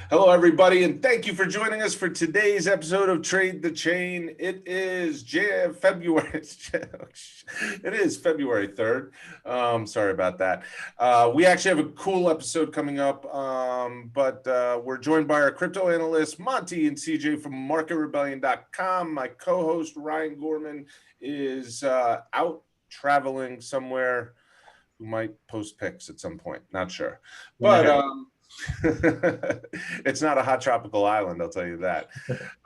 Hello, everybody, and thank you for joining us for today's episode of Trade the Chain. It is February. It is February 3rd. Sorry about that. We actually have a cool episode coming up, but we're joined by our crypto analysts, Monty and CJ from MarketRebellion.com. My co-host, Ryan Gorman, is out traveling somewhere. Who might post pics at some point, not sure. But it's not a hot tropical island, I'll tell you that.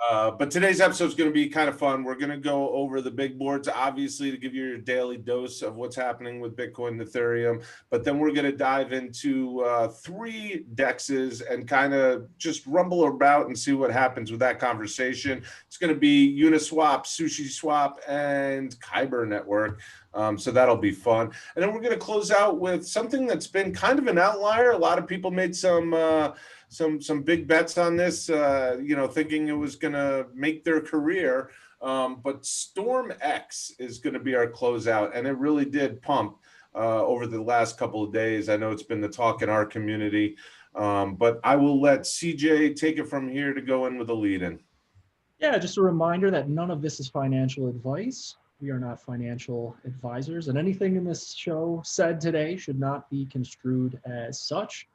But today's episode is going to be kind of fun. We're going to go over the big boards, obviously, to give you your daily dose of what's happening with Bitcoin and Ethereum. But then we're going to dive into three dexes and kind of just rumble about and see what happens with that conversation. It's going to be Uniswap, Sushiswap, and Kyber Network. So that'll be fun. And then we're going to close out with something that's been kind of an outlier. A lot of people made some big bets on this, thinking it was going to make their career. But StormX is going to be our closeout, and it really did pump over the last couple of days. I know it's been the talk in our community, but I will let CJ take it from here to go in with a lead in. Yeah, just a reminder that none of this is financial advice. We are not financial advisors, and anything in this show said today should not be construed as such.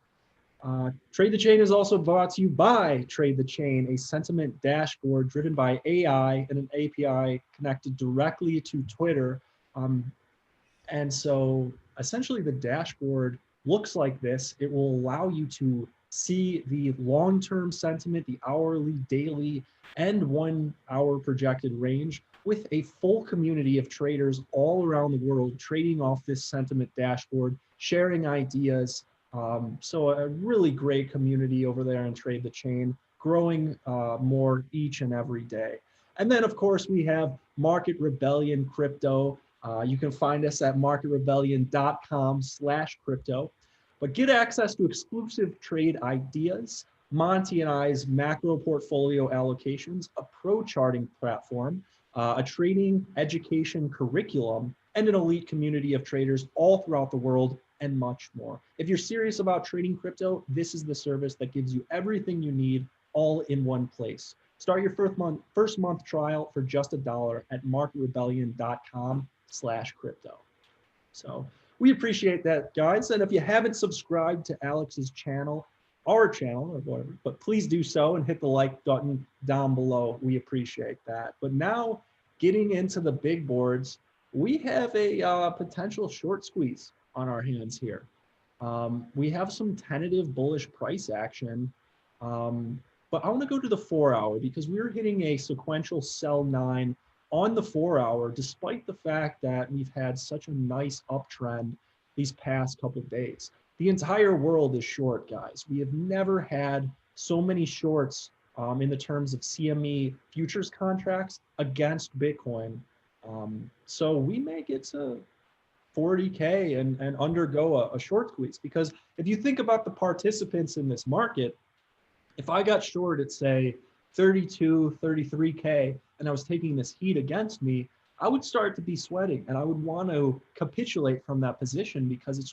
Trade the Chain is also brought to you by Trade the Chain, a sentiment dashboard driven by AI and an API connected directly to Twitter. And so essentially the dashboard looks like this. It will allow you to see the long-term sentiment, the hourly, daily, and 1 hour projected range with a full community of traders all around the world trading off this sentiment dashboard, sharing ideas. So a really great community over there in Trade the Chain, growing more each and every day. And then, of course, we have Market Rebellion Crypto. You can find us at marketrebellion.com/crypto. But get access to exclusive trade ideas, Monty and I's macro portfolio allocations, a pro charting platform, a trading education curriculum, and an elite community of traders all throughout the world, and much more. If you're serious about trading crypto, this is the service that gives you everything you need all in one place. Start your first month trial for just $1 at marketrebellion.com/crypto. So we appreciate that, guys. And if you haven't subscribed to Alex's channel, our channel, or whatever, but please do so and hit the like button down below. We appreciate that. But now, getting into the big boards, we have a potential short squeeze on our hands here. We have some tentative bullish price action, but I want to go to the 4 hour because we're hitting a sequential sell 9 on the 4 hour, despite the fact that we've had such a nice uptrend these past couple of days. The entire world is short, guys. We have never had so many shorts in the terms of CME futures contracts against Bitcoin. So we may get to 40K and undergo a short squeeze, because if you think about the participants in this market, if I got short at say 32, 33K, and I was taking this heat against me, I would start to be sweating and I would want to capitulate from that position, because it's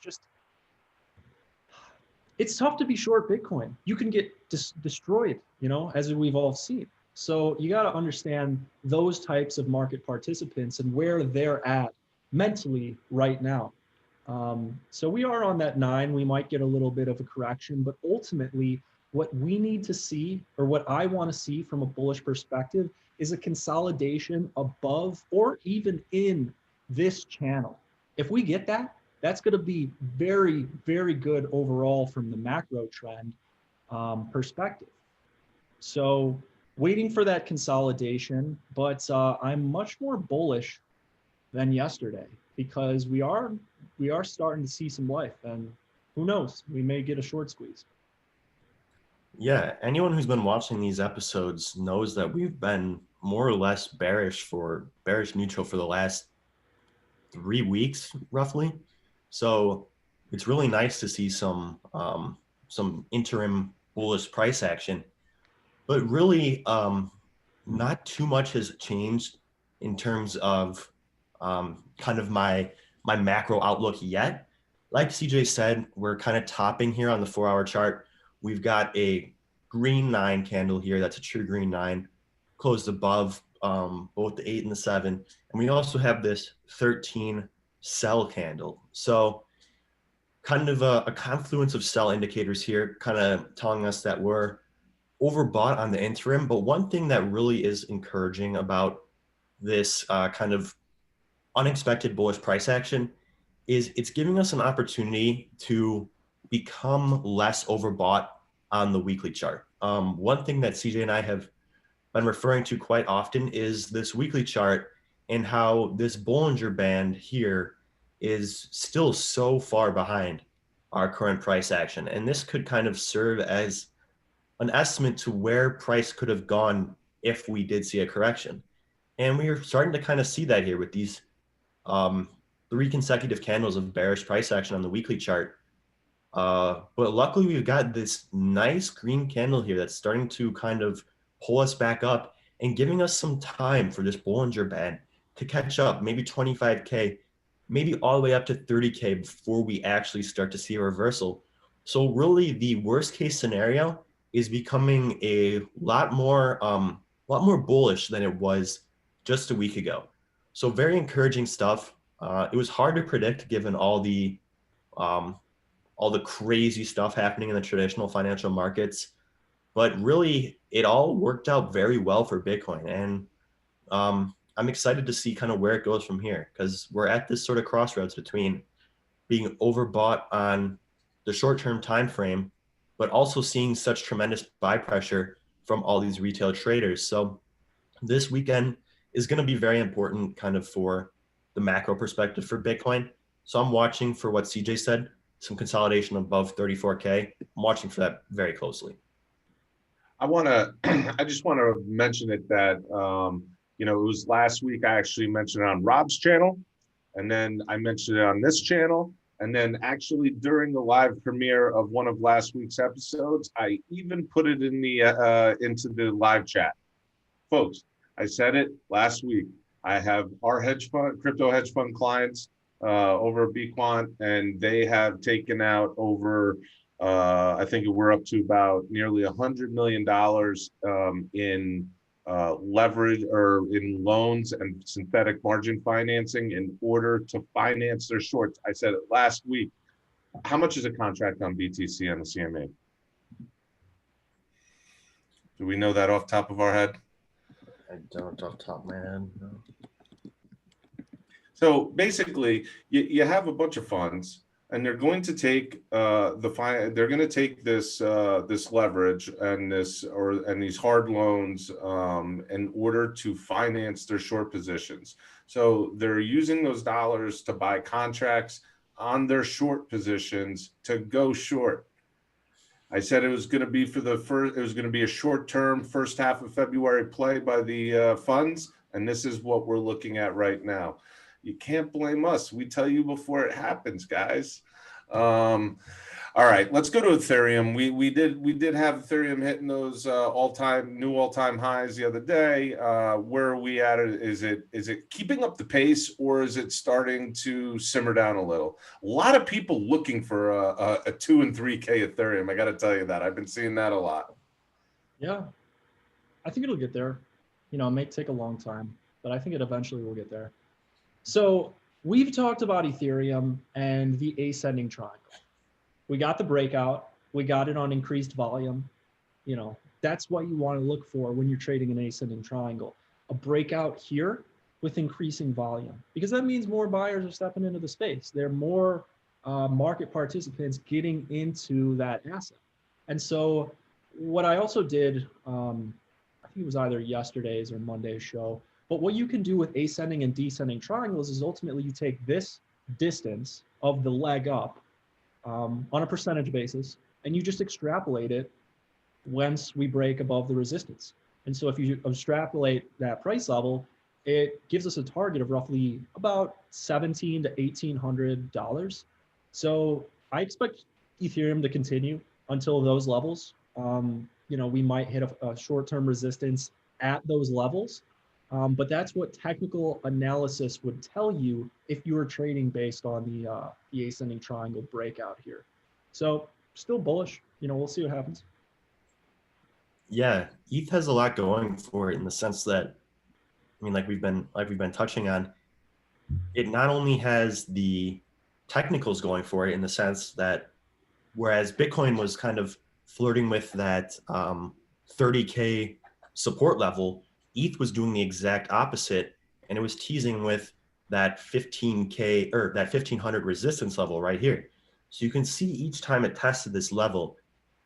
tough to be short Bitcoin. You can get destroyed, as we've all seen. So you got to understand those types of market participants and where they're at mentally right now. So we are on that 9. We might get a little bit of a correction, but ultimately what we need to see, or what I want to see from a bullish perspective, is a consolidation above or even in this channel. If we get that, that's going to be very, very good overall from the macro trend perspective. So waiting for that consolidation, but I'm much more bullish than yesterday, because we are starting to see some life, and who knows, we may get a short squeeze. Yeah, anyone who's been watching these episodes knows that we've been more or less bearish neutral for the last 3 weeks, roughly. So it's really nice to see some interim bullish price action, but really not too much has changed in terms of kind of my macro outlook yet. Like CJ said, we're kind of topping here on the 4 hour chart. We've got a green 9 candle here. That's a true green 9, closed above both the 8 and the 7. And we also have this 13 sell candle. So kind of a confluence of sell indicators here, kind of telling us that we're overbought on the interim. But one thing that really is encouraging about this kind of unexpected bullish price action is it's giving us an opportunity to become less overbought on the weekly chart. One thing that CJ and I have been referring to quite often is this weekly chart and how this Bollinger Band here is still so far behind our current price action. And this could kind of serve as an estimate to where price could have gone if we did see a correction. And we are starting to kind of see that here with these 3 consecutive candles of bearish price action on the weekly chart. But luckily we've got this nice green candle here that's starting to kind of pull us back up and giving us some time for this Bollinger Band to catch up, maybe 25K, maybe all the way up to 30K before we actually start to see a reversal. So really the worst case scenario is becoming a lot more bullish than it was just a week ago. So very encouraging stuff. It was hard to predict given all the crazy stuff happening in the traditional financial markets, but really it all worked out very well for Bitcoin. And I'm excited to see kind of where it goes from here, because we're at this sort of crossroads between being overbought on the short-term time frame, but also seeing such tremendous buy pressure from all these retail traders. So this weekend is going to be very important kind of for the macro perspective for Bitcoin. So I'm watching for what CJ said, some consolidation above 34K. I'm watching for that very closely. I just want to mention it that, it was last week. I actually mentioned it on Rob's channel, and then I mentioned it on this channel. And then actually during the live premiere of one of last week's episodes, I even put it in the into the live chat. Folks, I said it last week. I have our crypto hedge fund clients over at BQuant, and they have taken out over, I think we're up to about nearly $100 million in leverage or in loans and synthetic margin financing in order to finance their shorts. I said it last week. How much is a contract on BTC on the CME? Do we know that off the top of our head? I don't off the top of my head. No. So basically, you have a bunch of funds, and they're going to take this leverage and these hard loans in order to finance their short positions. So they're using those dollars to buy contracts on their short positions to go short. I said it was going to be a short-term first half of February play by the funds, and this is what we're looking at right now. You can't blame us. We tell you before it happens, guys. All right, let's go to Ethereum. We did have Ethereum hitting those new all-time highs the other day. Where are we at? Is it keeping up the pace, or is it starting to simmer down a little? A lot of people looking for a 2 and 3K Ethereum. I got to tell you that I've been seeing that a lot. Yeah, I think it'll get there. It may take a long time, but I think it eventually will get there. So we've talked about Ethereum and the ascending triangle. We got the breakout. We got it on increased volume. That's what you want to look for when you're trading an ascending triangle. A breakout here with increasing volume, because that means more buyers are stepping into the space. There are more market participants getting into that asset. And so what I also did, I think it was either yesterday's or Monday's show, but what you can do with ascending and descending triangles is ultimately you take this distance of the leg up on a percentage basis, and you just extrapolate it once we break above the resistance. And so if you extrapolate that price level, it gives us a target of roughly about $1,700 to $1,800. So I expect Ethereum to continue until those levels. We might hit a short-term resistance at those levels. But that's what technical analysis would tell you if you were trading based on the ascending triangle breakout here. So still bullish. We'll see what happens. Yeah, ETH has a lot going for it in the sense that, I mean, like we've been touching on, it not only has the technicals going for it in the sense that whereas Bitcoin was kind of flirting with that 30K support level, ETH was doing the exact opposite, and it was teasing with that 15K or that 1500 resistance level right here. So you can see each time it tested this level,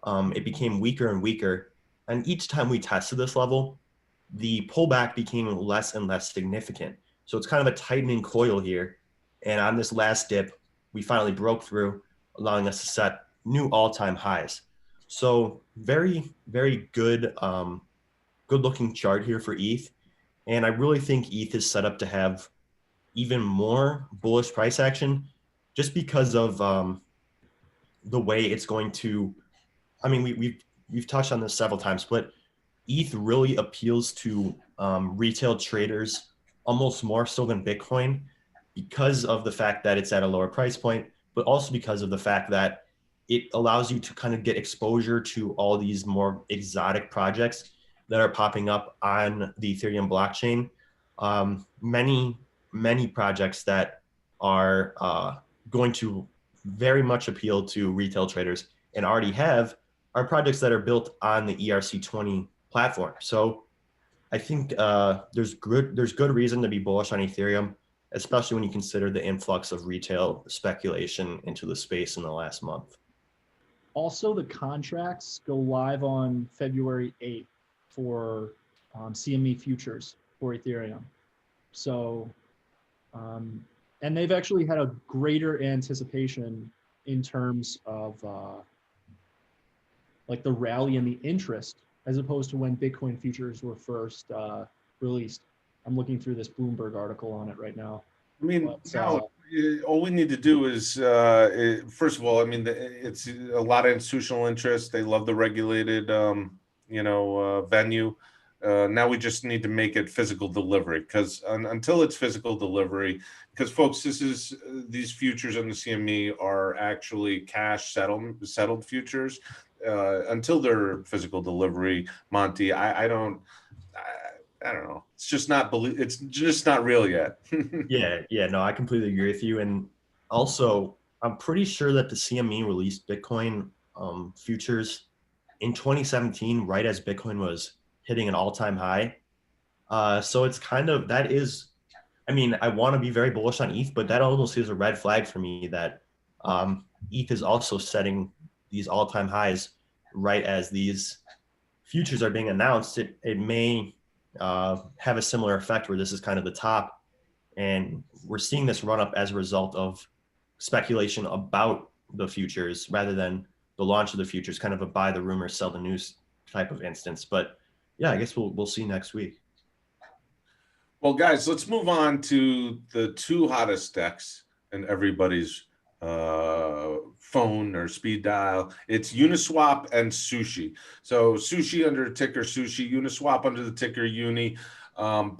it became weaker and weaker. And each time we tested this level, the pullback became less and less significant. So it's kind of a tightening coil here. And on this last dip, we finally broke through, allowing us to set new all-time highs. So very, very good, good looking chart here for ETH. And I really think ETH is set up to have even more bullish price action just because of the way it's going to, I mean, we've touched on this several times, but ETH really appeals to retail traders almost more so than Bitcoin because of the fact that it's at a lower price point, but also because of the fact that it allows you to kind of get exposure to all these more exotic projects that are popping up on the Ethereum blockchain. Many projects that are going to very much appeal to retail traders and already have are projects that are built on the ERC20 platform. So I think there's good reason to be bullish on Ethereum, especially when you consider the influx of retail speculation into the space in the last month. Also, the contracts go live on February 8th for CME Futures for Ethereum. So, and they've actually had a greater anticipation in terms of like the rally and the interest as opposed to when Bitcoin futures were first released. I'm looking through this Bloomberg article on it right now. I mean, all we need to do is, first of all, I mean, it's a lot of institutional interest. They love the regulated, venue. Now we just need to make it physical delivery because until it's physical delivery, because folks, these futures on the CME are actually cash settled futures. Until they're physical delivery, Monty, I don't know. It's just not real yet. Yeah, no, I completely agree with you. And also, I'm pretty sure that the CME released Bitcoin futures in 2017, right as Bitcoin was hitting an all-time high. So it's kind of, that is, I mean, I want to be very bullish on ETH, but that almost is a red flag for me that ETH is also setting these all-time highs right as these futures are being announced. It may have a similar effect where this is kind of the top, and we're seeing this run up as a result of speculation about the futures rather than the launch of the futures, kind of a buy the rumor, sell the news type of instance. But yeah, I guess we'll see next week. Well, guys, let's move on to the two hottest decks in everybody's phone or speed dial. It's Uniswap and Sushi. So Sushi under ticker Sushi, Uniswap under the ticker Uni. Most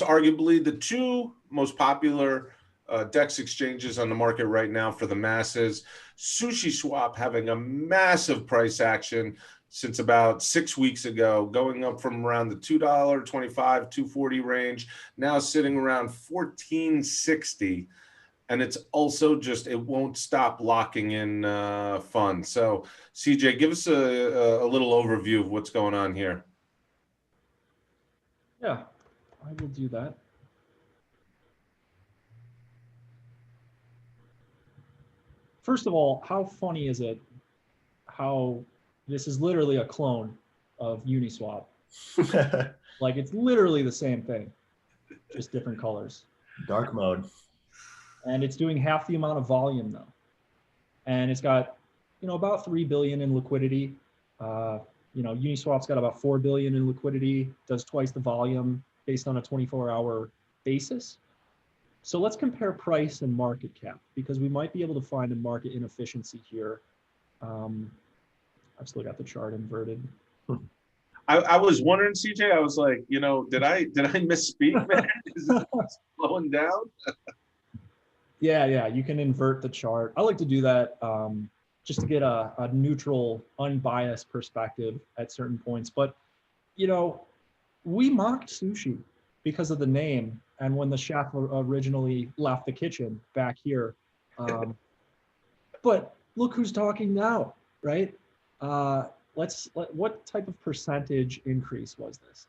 arguably the two most popular DEX exchanges on the market right now for the masses. Sushiswap having a massive price action since about 6 weeks ago, going up from around the $2.25, $2.40 range, now sitting around $14.60. And it's also just, it won't stop locking in funds. So CJ, give us a little overview of what's going on here. Yeah, I will do that. First of all, how funny is it how this is literally a clone of Uniswap? Like, it's literally the same thing, just different colors. Dark mode. And it's doing half the amount of volume though. And it's got, about 3 billion in liquidity. Uniswap's got about 4 billion in liquidity, does twice the volume based on a 24-hour basis. So let's compare price and market cap, because we might be able to find a market inefficiency here. I've still got the chart inverted. I was wondering, CJ, I was like, did I misspeak, man? Is it slowing down? Yeah, you can invert the chart. I like to do that just to get a neutral, unbiased perspective at certain points. But, you know, we mocked Sushi because of the name and when the chef originally left the kitchen back here. But look who's talking now, right? What type of percentage increase was this?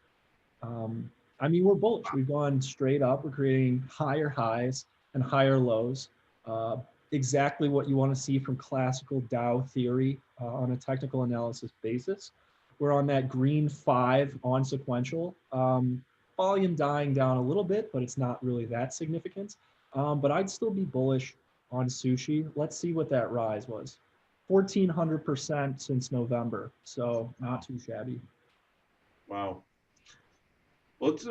I mean, we're bullish. We've gone straight up. We're creating higher highs and higher lows. Exactly what you want to see from classical Dow theory on a technical analysis basis. We're on that green 5 on sequential. Volume dying down a little bit, but it's not really that significant. But I'd still be bullish on Sushi. Let's see what that rise was. 1,400% since November, so not too shabby. Wow. How's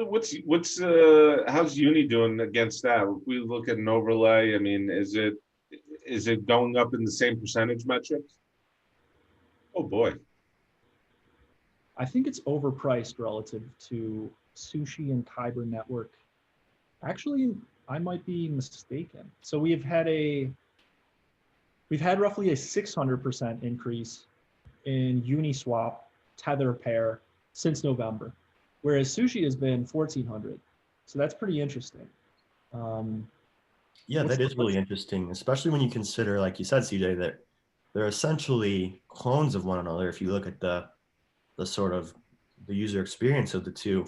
Uni doing against that? If we look at an overlay, I mean, is it going up in the same percentage metrics? Oh boy. I think it's overpriced relative to Sushi and Kyber Network. Actually, I might be mistaken. So we've had roughly a 600% increase in Uniswap Tether pair since November, whereas Sushi has been 1,400. So that's pretty interesting. Yeah, that is really interesting, especially when you consider, like you said, CJ, that they're essentially clones of one another. If you look at the sort of the user experience of the two.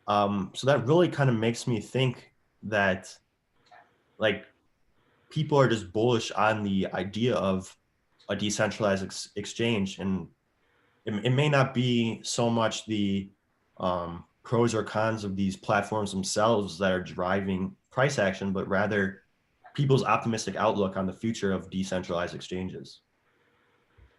So that really kind of makes me think that like people are just bullish on the idea of a decentralized exchange, and it may not be so much the pros or cons of these platforms themselves that are driving price action, but rather people's optimistic outlook on the future of decentralized exchanges.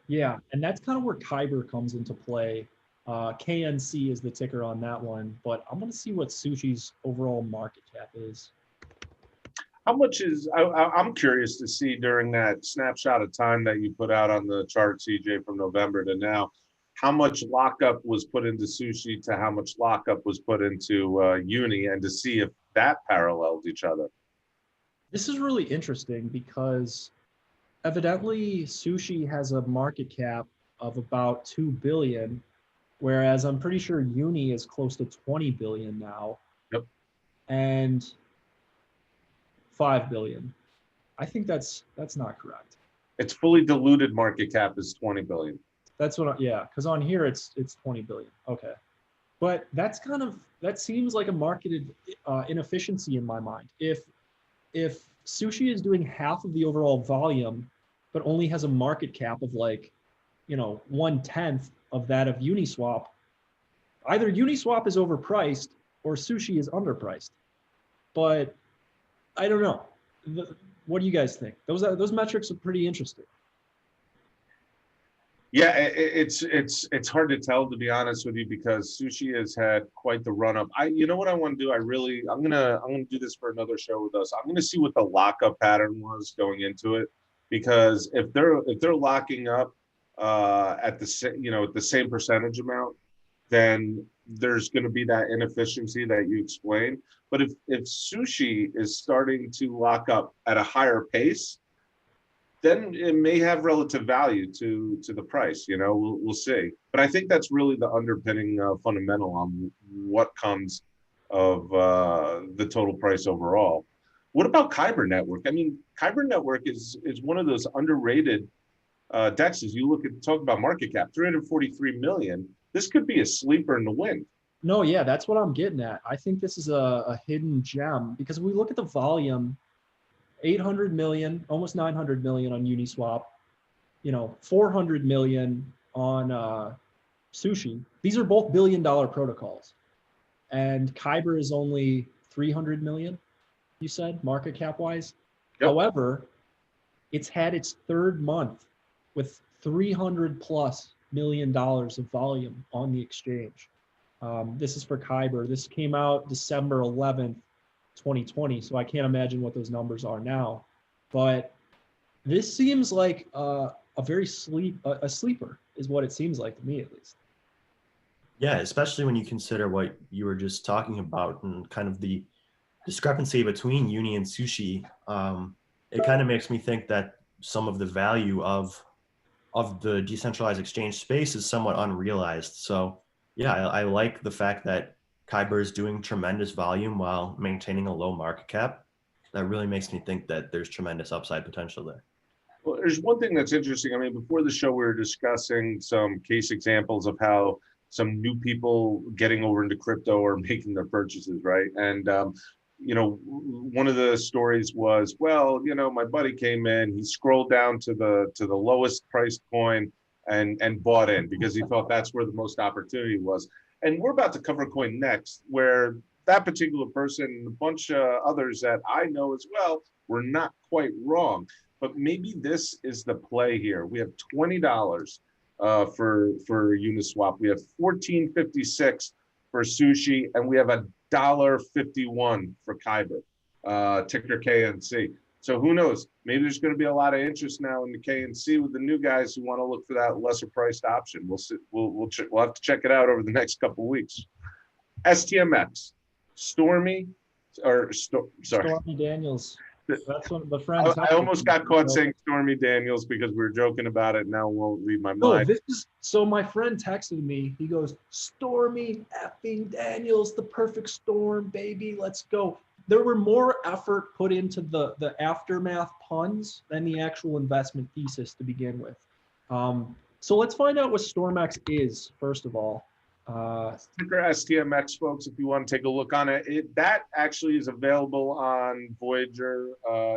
Yeah, and that's kind of where Kyber comes into play. KNC is the ticker on that one, but I'm going to see what Sushi's overall market cap is. How much I'm curious to see during that snapshot of time that you put out on the chart, CJ, from November to now, how much lockup was put into Sushi to how much lockup was put into Uni, and to see if that paralleled each other. This is really interesting because evidently Sushi has a market cap of about 2 billion, whereas I'm pretty sure Uni is close to 20 billion now. Yep. And 5 billion. I think that's not correct. Its fully diluted market cap is 20 billion. That's what yeah, because on here it's 20 billion. Okay. But that seems like a marketed inefficiency in my mind. If Sushi is doing half of the overall volume, but only has a market cap of like, 1/10 of that of Uniswap, either Uniswap is overpriced or Sushi is underpriced. But I don't know. What do you guys think? Those metrics are pretty interesting. Yeah, it's hard to tell, to be honest with you, because Sushi has had quite the run up. You know what I want to do? I'm gonna do this for another show with us. I'm gonna see what the lockup pattern was going into it, because if they're locking up at the same percentage amount, then there's going to be that inefficiency that you explained. But if Sushi is starting to lock up at a higher pace, then it may have relative value to the price. We'll see. But I think that's really the underpinning fundamental on what comes of the total price overall. What about Kyber Network? I mean, Kyber Network is one of those underrated dexes. Talk about market cap, 343 million. This could be a sleeper in the wind. No, yeah, that's what I'm getting at. I think this is a hidden gem because we look at the volume, 800 million, almost 900 million on Uniswap, 400 million on Sushi. These are both billion-dollar protocols. And Kyber is only 300 million, you said, market cap-wise. Yep. However, it's had its third month with $300+ million of volume on the exchange. This is for Kyber. This came out December 11th, 2020. So I can't imagine what those numbers are now. But this seems like a sleeper is what it seems like to me, at least. Yeah, especially when you consider what you were just talking about and kind of the discrepancy between Uni and Sushi. It kind of makes me think that some of the value of of the decentralized exchange space is somewhat unrealized. So yeah, I like the fact that Kyber is doing tremendous volume while maintaining a low market cap. That really makes me think that there's tremendous upside potential there. Well, there's one thing that's interesting. I mean, before the show, we were discussing some case examples of how some new people getting over into crypto are making their purchases, right? And one of the stories was, well, my buddy came in, he scrolled down to the lowest priced coin and bought in because he thought that's where the most opportunity was. And we're about to cover a coin next where that particular person and a bunch of others that I know as well were not quite wrong. But maybe this is the play here. We have $20 for Uniswap. We have $14.56 for Sushi, and we have $1.51 for Kyber, ticker KNC. So who knows? Maybe there's going to be a lot of interest now in the KNC with the new guys who want to look for that lesser priced option. We'll see. We'll have to check it out over the next couple of weeks. STMX, Stormy Daniels. That's one of the friends. I almost got caught saying Stormy Daniels because we were joking about it. Now it won't leave my mind. So my friend texted me. He goes, Stormy effing Daniels, the perfect storm, baby. Let's go. There were more effort put into the aftermath puns than the actual investment thesis to begin with. So let's find out what StormX is, first of all. Ticker STMX, folks, if you want to take a look on it. That actually is available on Voyager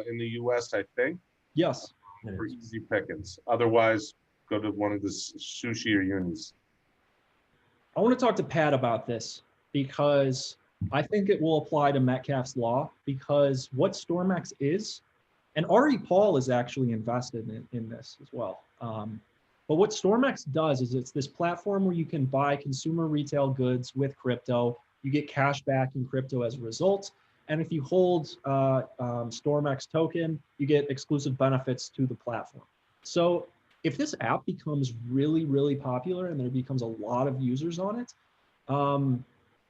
in the US, I think. Yes. For easy pickings. Otherwise, go to one of the Sushi or Unis. I want to talk to Pat about this because I think it will apply to Metcalfe's law, because what StormX is, and Ari Paul is actually invested in this as well. But what StormX does is it's this platform where you can buy consumer retail goods with crypto. You get cash back in crypto as a result. And if you hold StormX token, you get exclusive benefits to the platform. So if this app becomes really, really popular and there becomes a lot of users on it,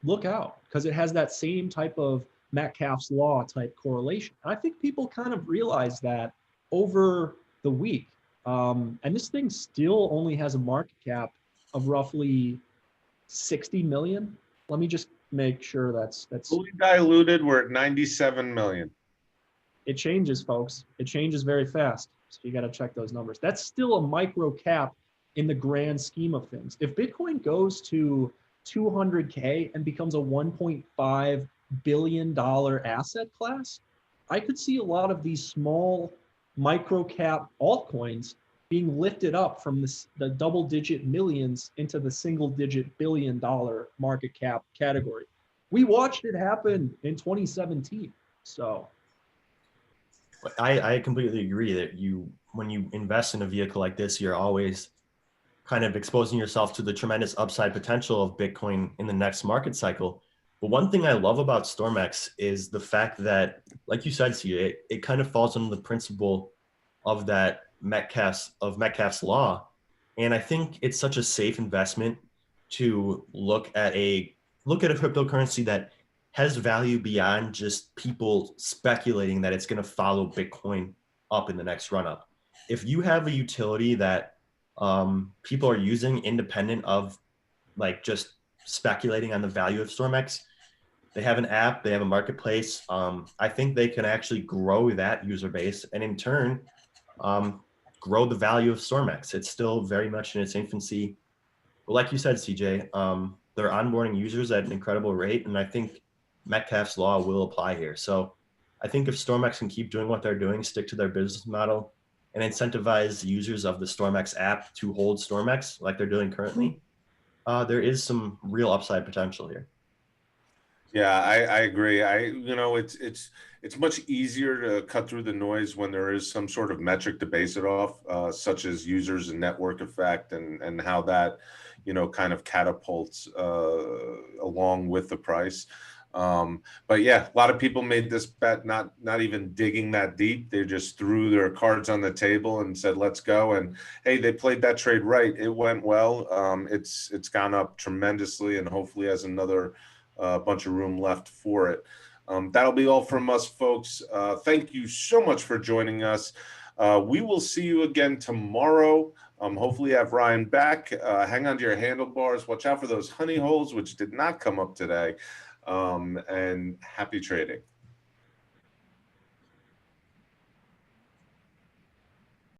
look out, because it has that same type of Metcalfe's law type correlation. I think people kind of realize that over the week. And this thing still only has a market cap of roughly 60 million. Let me just make sure that's fully diluted. We're at 97 million. It changes, folks. It changes very fast. So you got to check those numbers. That's still a micro cap in the grand scheme of things. If Bitcoin goes to 200K and becomes a $1.5 billion asset class, I could see a lot of these small micro cap altcoins being lifted up from the double digit millions into the single digit $billion market cap category. We watched it happen in 2017. So I completely agree that when you invest in a vehicle like this, you're always kind of exposing yourself to the tremendous upside potential of Bitcoin in the next market cycle. But one thing I love about StormX is the fact that, like you said, CJ, it kind of falls under the principle of that Metcalfe's law. And I think it's such a safe investment to look at a cryptocurrency that has value beyond just people speculating that it's going to follow Bitcoin up in the next run up. If you have a utility that people are using independent of like just speculating on the value of StormX, they have an app, they have a marketplace. I think they can actually grow that user base and in turn grow the value of StormX. It's still very much in its infancy. But like you said, CJ, they're onboarding users at an incredible rate. And I think Metcalfe's law will apply here. So I think if StormX can keep doing what they're doing, stick to their business model, and incentivize users of the StormX app to hold StormX like they're doing currently, there is some real upside potential here. Yeah, I agree. It's much easier to cut through the noise when there is some sort of metric to base it off, such as users and network effect and how that, kind of catapults along with the price. But yeah, a lot of people made this bet not even digging that deep. They just threw their cards on the table and said, let's go. And hey, they played that trade right. It went well. It's gone up tremendously and hopefully has another bunch of room left for it. That'll be all from us, folks. Thank you so much for joining us. We will see you again tomorrow. Hopefully you have Ryan back. Hang on to your handlebars. Watch out for those honey holes, which did not come up today. And happy trading.